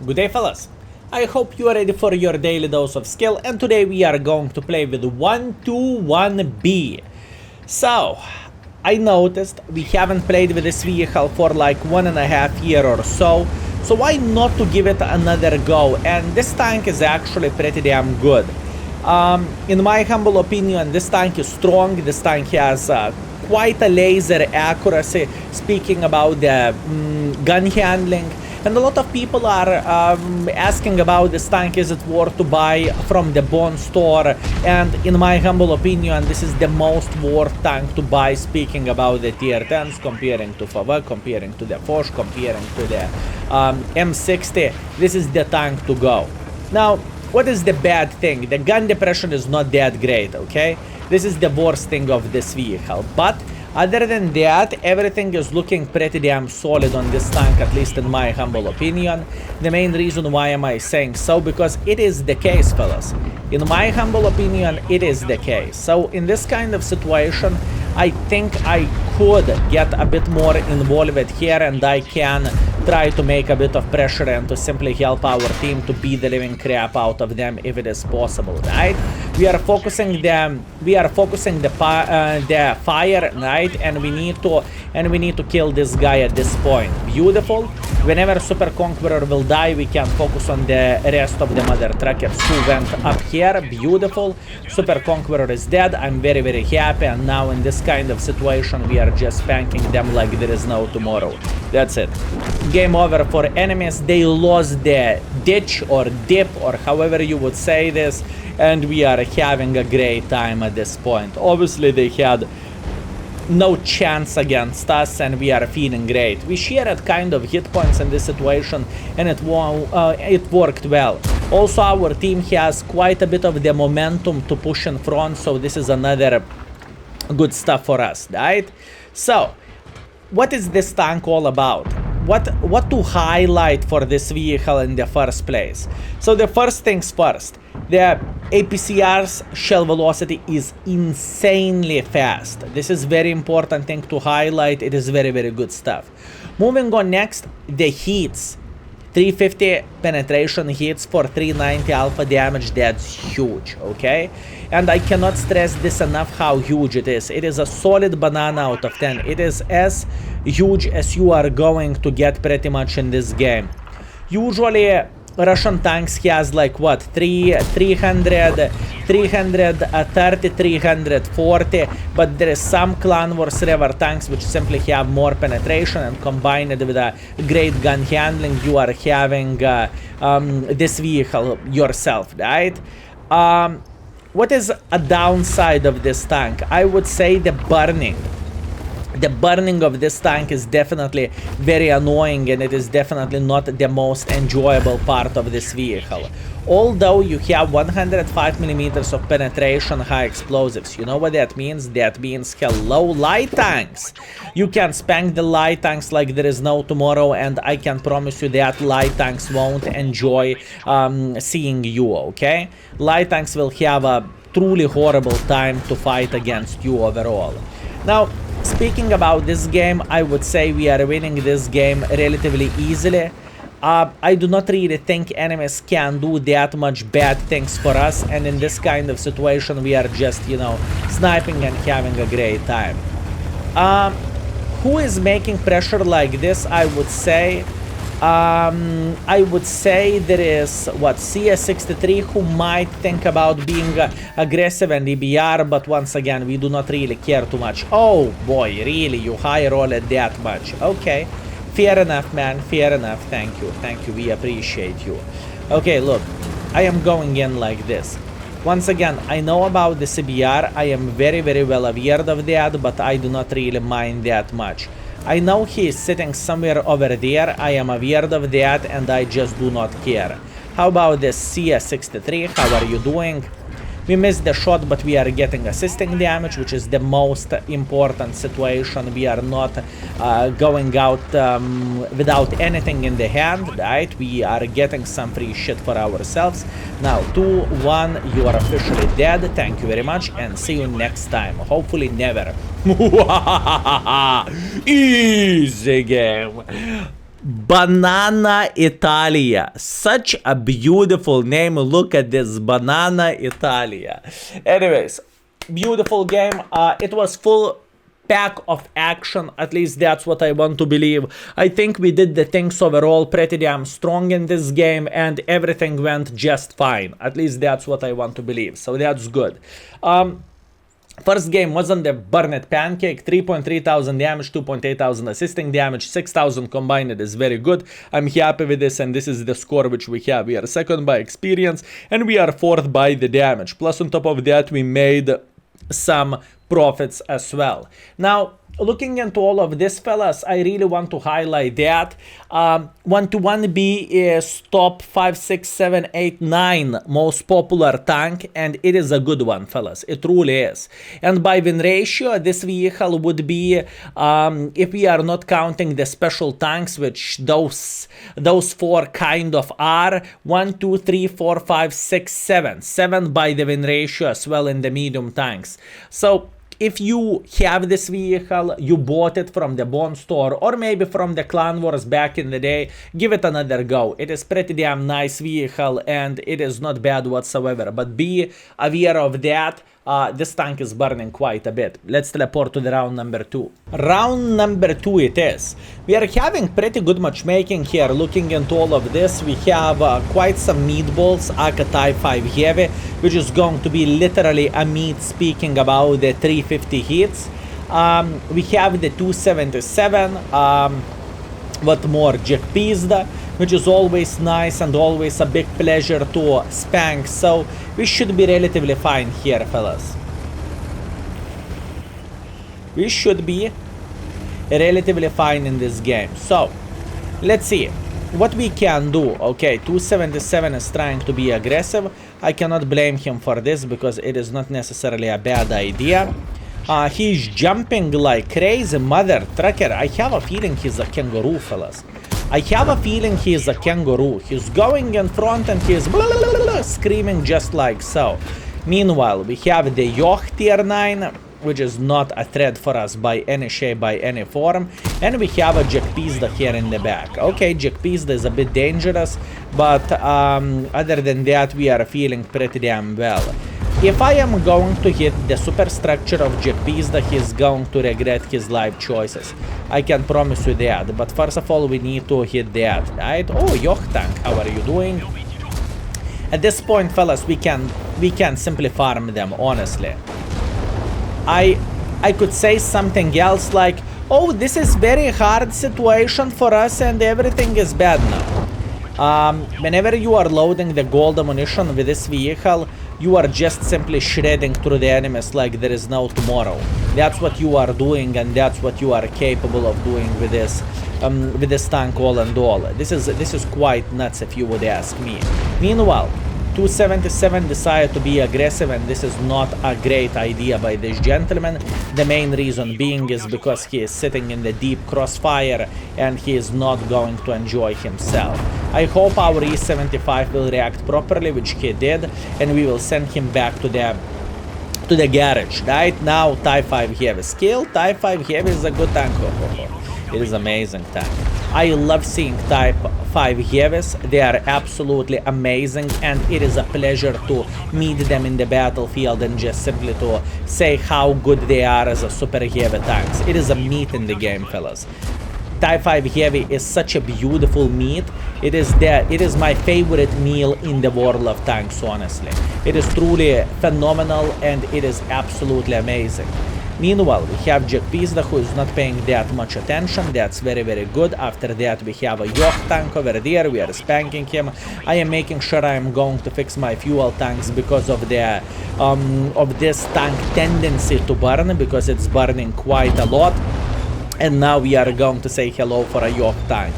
Good day, fellas. I hope you are ready for your daily dose of skill, and today we are going to play with 121B. So, I noticed we haven't played with this vehicle for like 1.5 years or so why not to give it another go? And this tank is actually pretty damn good. In my humble opinion, this tank is strong. This tank has quite a laser accuracy, speaking about the gun handling. And a lot of people are asking about this tank, is it worth to buy from the Bond store? And in my humble opinion, this is the most worth tank to buy, speaking about the tier 10s, comparing to FAV, comparing to the Foch, comparing to the M60. This is the tank to go. Now, what is the bad thing? The gun depression is not that great, okay? This is the worst thing of this vehicle. But other than that, everything is looking pretty damn solid on this tank, at least in my humble opinion. The main reason why am I saying so, because it is the case, fellas. In my humble opinion, it is the case. So in this kind of situation, I think I could get a bit more involved here, and I can try to make a bit of pressure and to simply help our team to beat the living crap out of them if it is possible, right? We are focusing the fire, right? And we need to kill this guy at this point. Beautiful. Whenever Super Conqueror will die, we can focus on the rest of the mother truckers who went up here. Beautiful. Super Conqueror is dead. I'm very, very happy. And now in this kind of situation, we are just spanking them like there is no tomorrow. That's it. Game over for enemies. They lost the ditch or dip or however you would say this. And we are having a great time at this point. Obviously, they had no chance against us, and we are feeling great. We shared kind of hit points in this situation, and it worked well. Also, our team has quite a bit of the momentum to push in front, so this is another good stuff for us, right? So, what is this tank all about? What to highlight for this vehicle in the first place? So the first things first, the APCR's shell velocity is insanely fast. This is very important thing to highlight. It is very, very good stuff. Moving on next, the hits. 350 penetration hits for 390 alpha damage. That's huge, okay? And I cannot stress this enough how huge it is. It is a solid banana out of 10. It is as huge as you are going to get pretty much in this game. Usually Russian tanks has like what, 330, 340, but there is some Clan Wars River tanks which simply have more penetration, and combined with a great gun handling, you are having this vehicle yourself, right? What is a downside of this tank? I would say the burning. The burning of this tank is definitely very annoying, and it is definitely not the most enjoyable part of this vehicle. Although you have 105mm of penetration high explosives. You know what that means? That means hello light tanks. You can spank the light tanks like there is no tomorrow, and I can promise you that light tanks won't enjoy seeing you, okay? Light tanks will have a truly horrible time to fight against you overall. Now, speaking about this game, I would say we are winning this game relatively easily. I do not really think enemies can do that much bad things for us, and in this kind of situation we are just, you know, sniping and having a great time. Who is making pressure like this? I would say there is, what, CS63 who might think about being aggressive and EBR, but once again, we do not really care too much. Oh boy, really? You high roll it that much? Okay, fair enough, man, fair enough. Thank you, we appreciate you. Okay, look, I am going in like this. Once again, I know about the CBR, I am very, very well aware of that, but I do not really mind that much. I know he is sitting somewhere over there, I am aware of that, and I just do not care. How about this CS63, how are you doing? We missed the shot, but we are getting assisting damage, which is the most important situation. We are not going out without anything in the hand, right? We are getting some free shit for ourselves. Now, 2-1, you are officially dead. Thank you very much, and see you next time. Hopefully never. Easy game. Banana Italia. Such a beautiful name. Look at this, Banana Italia. Anyways, beautiful game. It was full pack of action, at least that's what I want to believe. I think we did the things overall pretty damn strong in this game, and everything went just fine. At least that's what I want to believe, so that's good. First game wasn't the Burned Pancake. 3.3 thousand damage, 2.8 thousand assisting damage, 6,000 combined. It is very good. I'm happy with this, and this is the score which we have. We are second by experience, and we are fourth by the damage. Plus, on top of that, we made some profits as well. Now, looking into all of this, fellas, I really want to highlight that 121B is top 5, 6, 7, 8, 9 most popular tank, and it is a good one, fellas. It truly is. And by win ratio, this vehicle would be, if we are not counting the special tanks, which those four kind of are, 1, 2, 3, 4, 5, 6, 7. 7 by the win ratio as well in the medium tanks. So if you have this vehicle, you bought it from the Bond store or maybe from the Clan Wars back in the day, give it another go. It is pretty damn nice vehicle and it is not bad whatsoever. But be aware of that. This tank is burning quite a bit. Let's teleport to the round number 2. Round number 2 it is. We are having pretty good matchmaking here. Looking into all of this, we have quite some meatballs, aka Type 5 Heavy, which is going to be literally a meat speaking about the 350 hits. We have the 277, what more, Jack Pizda, which is always nice and always a big pleasure to spank, so we should be relatively fine here, fellas. We should be relatively fine in this game. So, let's see what we can do. Okay, 277 is trying to be aggressive. I cannot blame him for this because it is not necessarily a bad idea. He's jumping like crazy, mother trucker. I have a feeling he's a kangaroo, fellas. I have a feeling he is a kangaroo. He's going in front and he's screaming just like so. Meanwhile, we have the Yoch tier 9, which is not a threat for us by any shape, by any form. And we have a Jack Pizda here in the back. Okay, Jack Pizda is a bit dangerous, but other than that, we are feeling pretty damn well. If I am going to hit the superstructure of Jack Pizda, he's going to regret his life choices. I can promise you that. But first of all, we need to hit that, right? Oh, Yoch tank, how are you doing? At this point, fellas, we can simply farm them, honestly. I could say something else like, oh, this is very hard situation for us and everything is bad now. Whenever you are loading the gold ammunition with this vehicle, you are just simply shredding through the enemies like there is no tomorrow. That's what you are doing, and that's what you are capable of doing with this tank all and all. This is quite nuts if you would ask me. Meanwhile, 277 decided to be aggressive, and this is not a great idea by this gentleman. The main reason being is because he is sitting in the deep crossfire and he is not going to enjoy himself. I hope our E75 will react properly, which he did, and we will send him back to the garage. Right now, Type 5 Heavy skill. Type 5 Heavy is a good tank. It is amazing tank. I love seeing Type 5 Heavies. They are absolutely amazing, and it is a pleasure to meet them in the battlefield and just simply to say how good they are as a super heavy tanks. It is a meat in the game, fellas. Type 5 Heavy is such a beautiful meat. It is my favorite meal in the world of tanks, honestly. It is truly phenomenal and it is absolutely amazing. Meanwhile, we have Jack Pizda, who is not paying that much attention. That's very, very good. After that, we have a Yoch tank over there. We are spanking him. I am making sure I am going to fix my fuel tanks because of the of this tank tendency to burn, because it's burning quite a lot. And now we are going to say hello for a Yoch tank.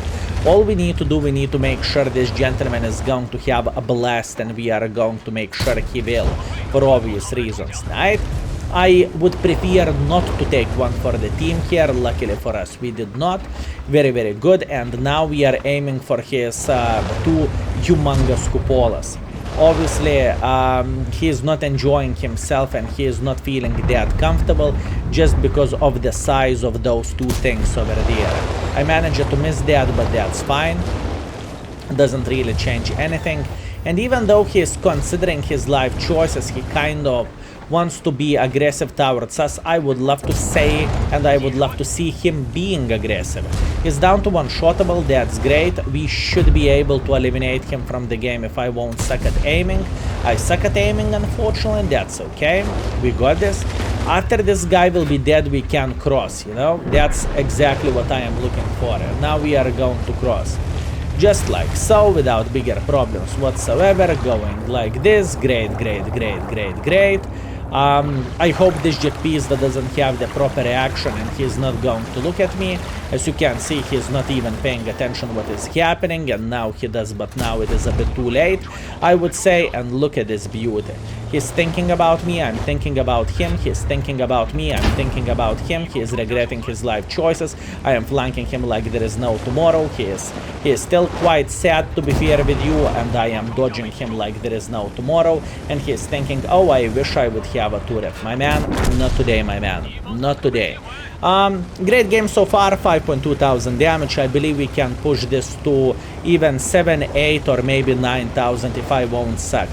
All we need to do, we need to make sure this gentleman is going to have a blast, and we are going to make sure he will, for obvious reasons, right? I would prefer not to take one for the team here. Luckily for us, we did not. Very, very good. And now we are aiming for his two humongous cupolas. Obviously, he is not enjoying himself and he is not feeling that comfortable just because of the size of those two things over there. I managed to miss that, but that's fine. Doesn't really change anything. And even though he is considering his life choices, he kind of wants to be aggressive towards us. I would love to say, and I would love to see him being aggressive. He's down to one-shottable, that's great. We should be able to eliminate him from the game if I won't suck at aiming. I suck at aiming, unfortunately, that's okay. We got this. After this guy will be dead, we can cross, you know? That's exactly what I am looking for. And now we are going to cross. Just like so, without bigger problems whatsoever, going like this. Great, great, great, great, great. I hope this jet piece that doesn't have the proper reaction and he's not going to look at me. As you can see, he's not even paying attention what is happening, and now he does, but now it is a bit too late, I would say. And look at this beauty. He's thinking about me, I'm thinking about him, he's thinking about me, I'm thinking about him, he is regretting his life choices, I am flanking him like there is no tomorrow, he is still quite sad, to be fair with you, and I am dodging him like there is no tomorrow, and he is thinking, oh, I wish I would have a turret. My man, not today, my man, not today. Great game so far, 5,200 damage. I believe we can push this to even 7, 8 or maybe 9,000 if I won't suck.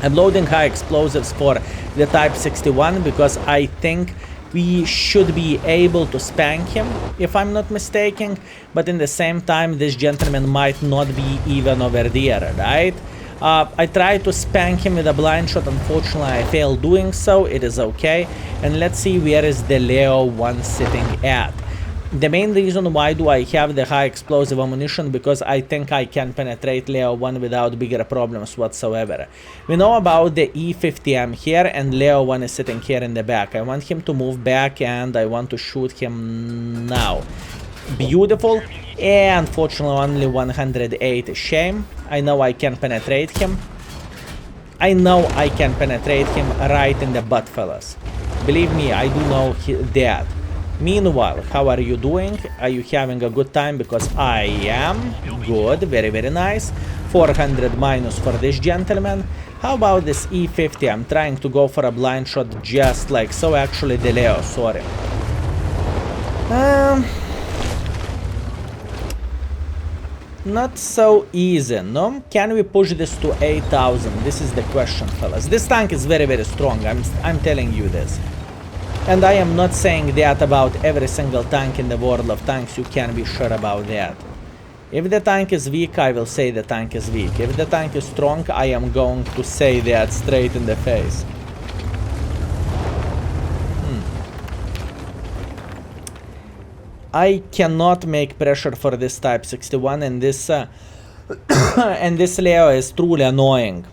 I'm loading high explosives for the Type 61 because I think we should be able to spank him, if I'm not mistaken, but in the same time this gentleman might not be even over there, right? I tried to spank him with a blind shot, unfortunately I failed doing so, it is okay. And let's see where is the Leo 1 sitting at. The main reason why do I have the high explosive ammunition, because I think I can penetrate Leo 1 without bigger problems whatsoever. We know about the E50M here, and Leo 1 is sitting here in the back. I want him to move back and I want to shoot him now. Beautiful. And unfortunately only 108, shame. I know I can penetrate him. I know I can penetrate him right in the butt, fellas. Believe me, I do know that. Meanwhile, how are you doing? Are you having a good time? Because I am. Good, very, very nice. 400 minus for this gentleman. How about this E50? I'm trying to go for a blind shot just like so. Actually, the Leo, sorry. Not so easy, no? Can we push this to 8,000? This is the question, fellas. This tank is very, very strong. I'm telling you this. And I am not saying that about every single tank in the world of tanks, you can be sure about that. If the tank is weak, I will say the tank is weak. If the tank is strong, I am going to say that straight in the face. I cannot make pressure for this Type 61, and this and this Leo is truly annoying.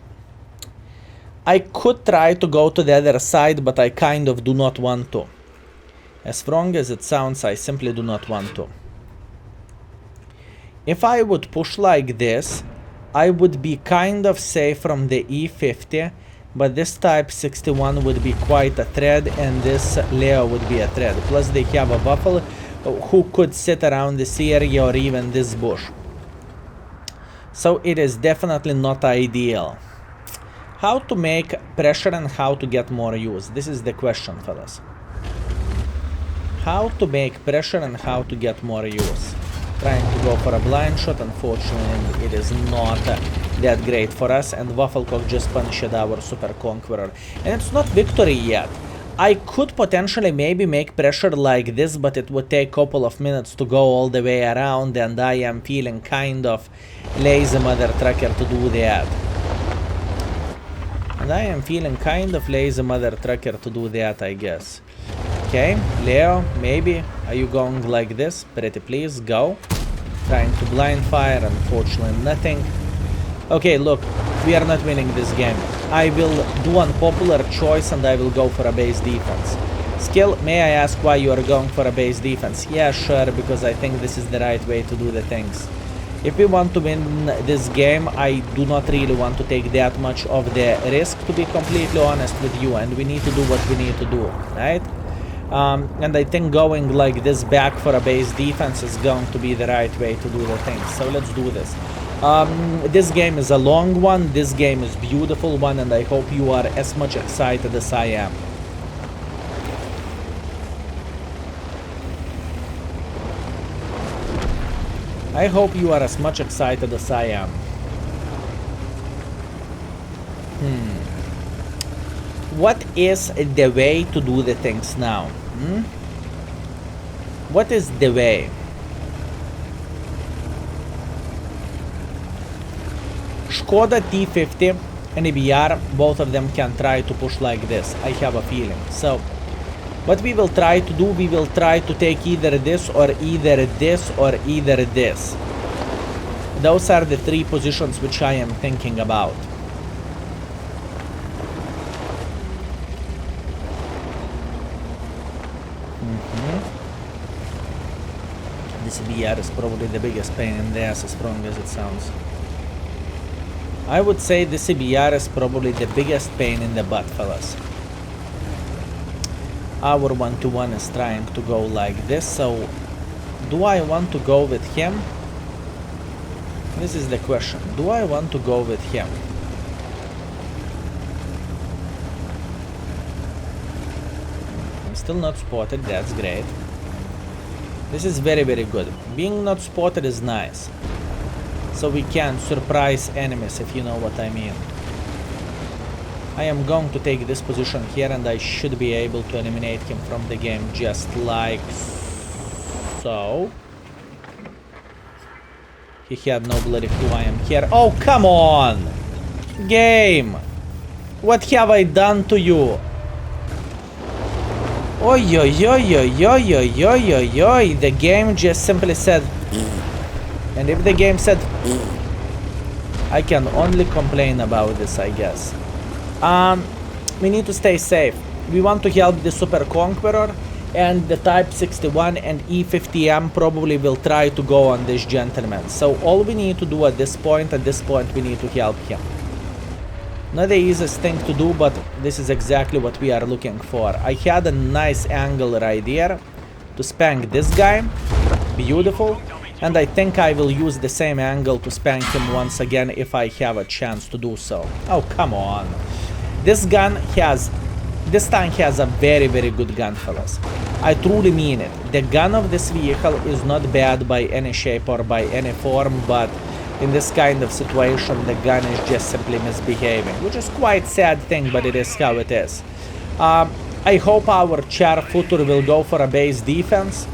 I could try to go to the other side, but I kind of do not want to. As wrong as it sounds, I simply do not want to. If I would push like this, I would be kind of safe from the E50, but this Type 61 would be quite a threat, and this Leo would be a threat. Plus they have a Waffle who could sit around this area or even this bush. So it is definitely not ideal. How to make pressure and how to get more use? This is the question, fellas. How to make pressure and how to get more use? Trying to go for a blind shot, unfortunately it is not that great for us, and Wafflecock just punished our Super Conqueror. And it's not victory yet. I could potentially maybe make pressure like this, but it would take a couple of minutes to go all the way around, and I am feeling kind of lazy, mother trucker, to do that. And I am feeling kind of lazy, mother trucker, to do that, I guess. Okay, Leo, maybe. Are you going like this? Pretty please, go. Trying to blind fire, unfortunately nothing. Okay, look, we are not winning this game. I will do unpopular choice and I will go for a base defense. Skill, may I ask why you are going for a base defense? Yeah, sure, because I think this is the right way to do the things. If we want to win this game, I do not really want to take that much of the risk, to be completely honest with you, and we need to do what we need to do, right? And I think going like this back for a base defense is going to be the right way to do the things. So let's do this. This game is a long one, this game is beautiful one, and I hope you are as much excited as I am. I hope you are as much excited as I am. What is the way to do the things now? What is the way? Skoda T50 and EBR, both of them can try to push like this. I have a feeling. So, what we will try to do, we will try to take either this or either this or either this. Those are the three positions which I am thinking about. This BR is probably the biggest pain in the ass, as strong as it sounds. I would say the CBR is probably the biggest pain in the butt, fellas. Our 1-to-1 is trying to go like this, so do I want to go with him? This is the question. Do I want to go with him? I'm still not spotted, that's great. This is very, very good. Being not spotted is nice. So we can surprise enemies, if you know what I mean. I am going to take this position here, and I should be able to eliminate him from the game just like so. He had no bloody clue I am here. Oh, come on! Game! What have I done to you? Oi, oi, oi, oi, oi, oi, oi, oi, oi. The game just simply said... And if the game said... I can only complain about this, I guess. We need to stay safe. We want to help the Super Conqueror, and the Type 61 and E50M probably will try to go on this gentleman. So all we need to do at this point we need to help him. Not the easiest thing to do, but this is exactly what we are looking for. I had a nice angle right there to spank this guy. Beautiful. And I think I will use the same angle to spank him once again if I have a chance to do so. Oh, come on. This tank has a very, very good gun, fellas. I truly mean it. The gun of this vehicle is not bad by any shape or by any form, but in this kind of situation, the gun is just simply misbehaving, which is quite sad thing, but it is how it is. I hope our Char Futur will go for a base defense.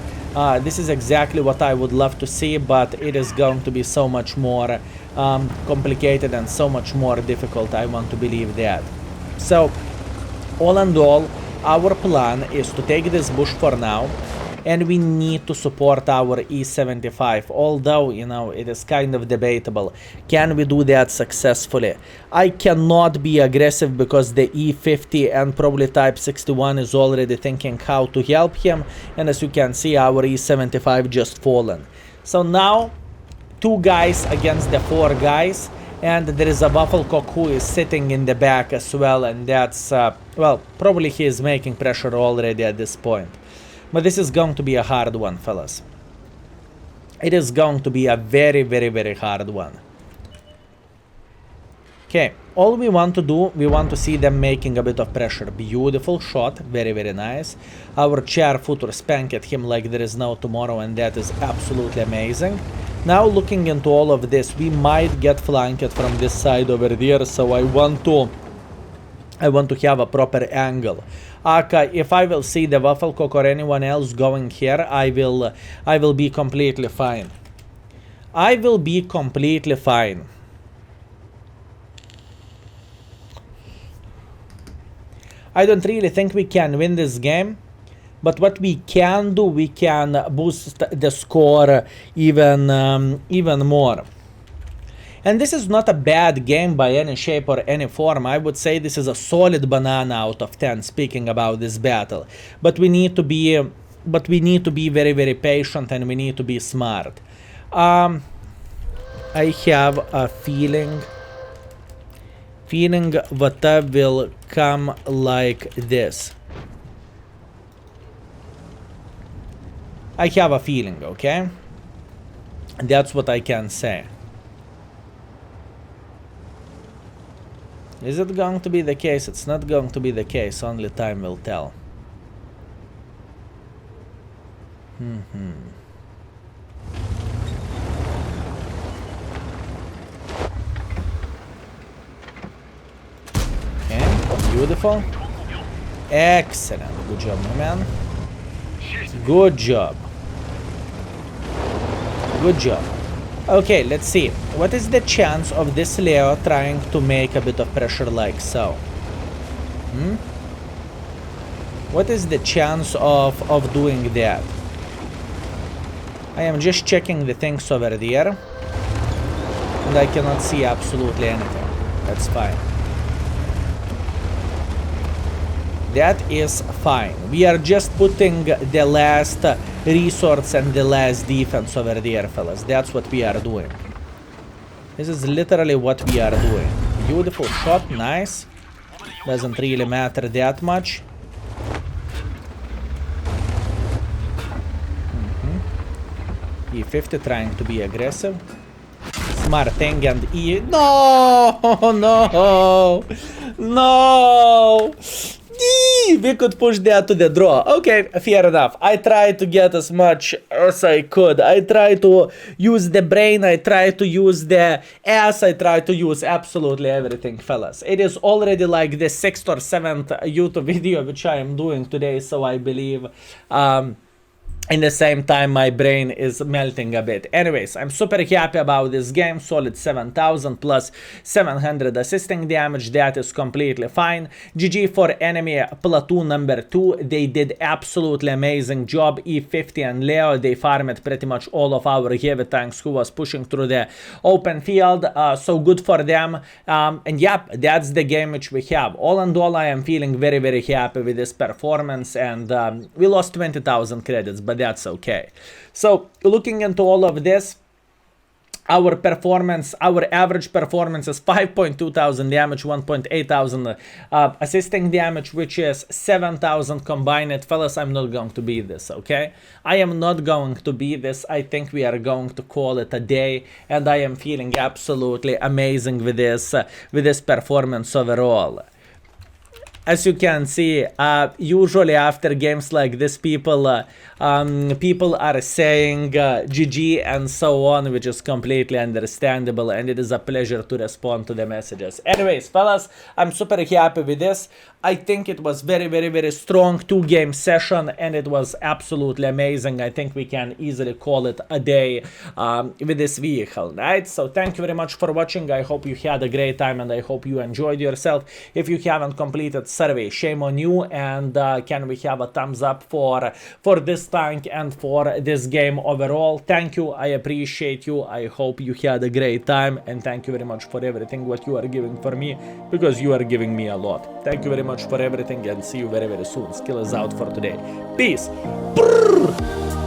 This is exactly what I would love to see, but it is going to be so much more complicated and so much more difficult, I want to believe that. So, all in all, our plan is to take this bush for now, and we need to support our E75, although, you know, it is kind of debatable. Can we do that successfully? I cannot be aggressive because the E50 and probably Type 61 is already thinking how to help him, and as you can see, our E75 just fallen. So now, 2 guys against the 4 guys, and there is a Wafflecock who is sitting in the back as well, and that's, well, probably he is making pressure already at this point. But this is going to be a hard one, fellas. It is going to be a very, very, very hard one. Okay, all we want to do, we want to see them making a bit of pressure. Beautiful shot, very, very nice. Our Char Futur spanked him like there is no tomorrow, and that is absolutely amazing. Now looking into all of this, we might get flanked from this side over there, so I want to have a proper angle. Okay, if I will see the Wafflecock or anyone else going here, I will be completely fine. I will be completely fine. I don't really think we can win this game, but what we can do, we can boost the score even more. And this is not a bad game by any shape or any form. I would say this is a solid banana out of 10, speaking about this battle. But we need to be very, very patient, and we need to be smart. I have a feeling that will come like this. I have a feeling, okay? That's what I can say. Is it going to be the case? It's not going to be the case. Only time will tell. Okay, beautiful. Excellent. Good job, my man. Good job. Good job. Okay, let's see. What is the chance of this Leo trying to make a bit of pressure like so? What is the chance of doing that? I am just checking the things over there. And I cannot see absolutely anything. That's fine. That is fine. We are just putting the last resource and the last defense over there, fellas. That's what we are doing. This is literally what we are doing. Beautiful shot, nice. Doesn't really matter that much. E50 trying to be aggressive. Smart thing and E... No! No! No! We could push that to the draw. Okay, fair enough. I tried to get as much as I could. I tried to use the brain. I tried to use the ass. I tried to use absolutely everything, fellas. It is already like the 6th or 7th YouTube video which I am doing today, so I believe... in the same time, my brain is melting a bit. Anyways, I'm super happy about this game. Solid 7,000 plus 700 assisting damage. That is completely fine. GG for enemy platoon number 2. They did absolutely amazing job. E50 and Leo, they farmed pretty much all of our heavy tanks who was pushing through the open field. So good for them. And yep, that's the game which we have. All in all, I am feeling very, very happy with this performance. And we lost 20,000 credits, but that's okay. So looking into all of this, our performance, our average performance is 5.2 thousand damage, 1.8 thousand assisting damage, which is 7,000 combined. Fellas, I'm not going to beat this, okay? I am not going to beat this. I think we are going to call it a day, and I am feeling absolutely amazing with this performance overall. As you can see, usually after games like this, people are saying GG and so on, which is completely understandable, and it is a pleasure to respond to the messages. Anyways, fellas, I'm super happy with this. I think it was very, very, very strong 2-game session, and it was absolutely amazing. I think we can easily call it a day with this vehicle, right? So thank you very much for watching. I hope you had a great time, and I hope you enjoyed yourself. If you haven't completed survey, shame on you, and can we have a thumbs up for this tank and for this game overall? Thank you, I appreciate you. I hope you had a great time, and thank you very much for everything what you are giving for me, because you are giving me a lot. Thank you very much for everything, and see you very, very soon. Skill is out for today. Peace. Brrr.